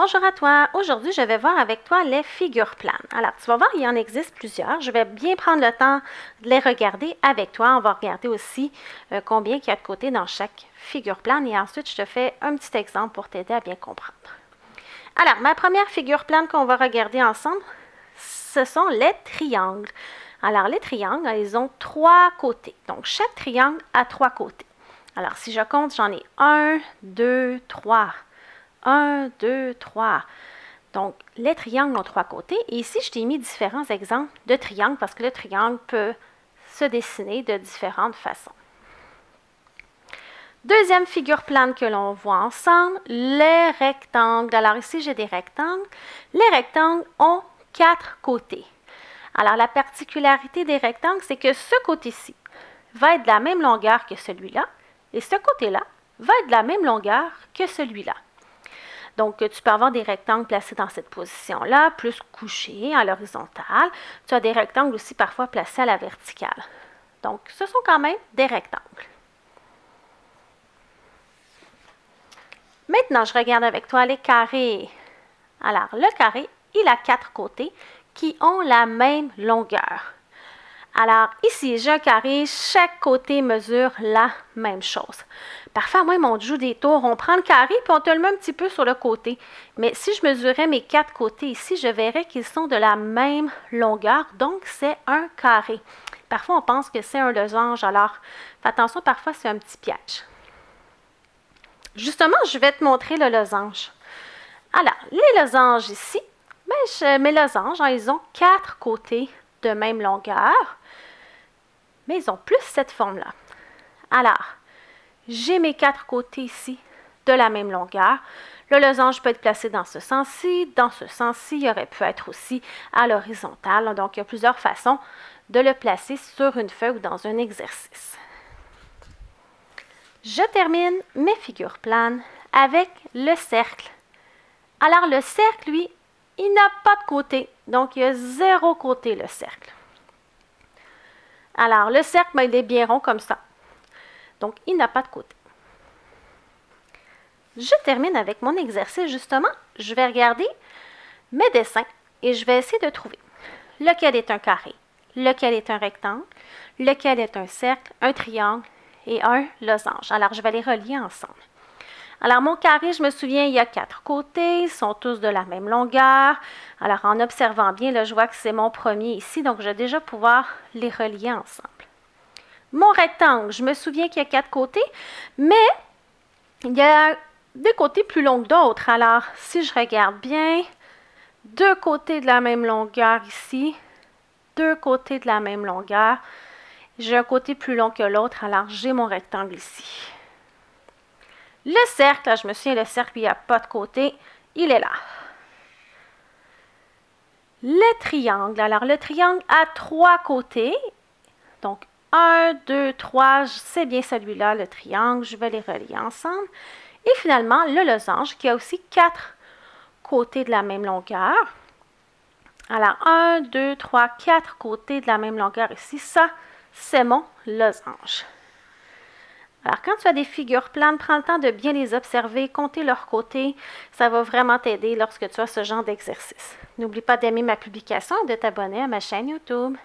Bonjour à toi. Aujourd'hui, je vais voir avec toi les figures planes. Alors, tu vas voir, il y en existe plusieurs. Je vais bien prendre le temps de les regarder avec toi. On va regarder aussi combien il y a de côtés dans chaque figure plane et ensuite, je te fais un petit exemple pour t'aider à bien comprendre. Alors, ma première figure plane qu'on va regarder ensemble, ce sont les triangles. Alors, les triangles, ils ont 3 côtés. Donc, chaque triangle a 3 côtés. Alors, si je compte, j'en ai 1, 2, 3. 1, 2, 3. Donc, les triangles ont 3 côtés. Et ici, je t'ai mis différents exemples de triangles parce que le triangle peut se dessiner de différentes façons. Deuxième figure plane que l'on voit ensemble, les rectangles. Alors ici, j'ai des rectangles. Les rectangles ont 4 côtés. Alors, la particularité des rectangles, c'est que ce côté-ci va être de la même longueur que celui-là et ce côté-là va être de la même longueur que celui-là. Donc, tu peux avoir des rectangles placés dans cette position-là, plus couchés à l'horizontale. Tu as des rectangles aussi parfois placés à la verticale. Donc, ce sont quand même des rectangles. Maintenant, je regarde avec toi les carrés. Alors, le carré, il a 4 côtés qui ont la même longueur. Alors, ici, j'ai un carré, chaque côté mesure la même chose. Parfois, même, on joue des tours, on prend le carré puis on te le met un petit peu sur le côté. Mais si je mesurais mes 4 côtés ici, je verrais qu'ils sont de la même longueur, donc c'est un carré. Parfois, on pense que c'est un losange, alors fais attention, parfois, c'est un petit piège. Justement, je vais te montrer le losange. Alors, les losanges ici, mes losanges, ils ont 4 côtés de même longueur, mais ils ont plus cette forme-là. Alors, j'ai mes 4 côtés ici de la même longueur. Le losange peut être placé dans ce sens-ci, il aurait pu être aussi à l'horizontale. Donc, il y a plusieurs façons de le placer sur une feuille ou dans un exercice. Je termine mes figures planes avec le cercle. Alors, le cercle, lui, il n'a pas de côté. Donc, il y a 0 côté, le cercle. Alors, le cercle, il est bien rond comme ça. Donc, il n'a pas de côté. Je termine avec mon exercice, justement. Je vais regarder mes dessins et je vais essayer de trouver lequel est un carré, lequel est un rectangle, lequel est un cercle, un triangle et un losange. Alors, je vais les relier ensemble. Alors, mon carré, je me souviens, il y a 4 côtés, ils sont tous de la même longueur. Alors, en observant bien, là, je vois que c'est mon premier ici, donc je vais déjà pouvoir les relier ensemble. Mon rectangle, je me souviens qu'il y a 4 côtés, mais il y a des côtés plus longs que d'autres. Alors, si je regarde bien, 2 côtés de la même longueur ici, 2 côtés de la même longueur. J'ai un côté plus long que l'autre, alors j'ai mon rectangle ici. Le cercle, là, je me souviens, le cercle, il n'y a pas de côté, il est là. Le triangle, alors le triangle a 3 côtés, donc 1, 2, 3, c'est bien celui-là, le triangle, je vais les relier ensemble. Et finalement, le losange, qui a aussi 4 côtés de la même longueur. Alors, 1, 2, 3, 4 côtés de la même longueur ici, ça, c'est mon losange. Alors, quand tu as des figures planes, prends le temps de bien les observer, compter leurs côtés. Ça va vraiment t'aider lorsque tu as ce genre d'exercice. N'oublie pas d'aimer ma publication et de t'abonner à ma chaîne YouTube.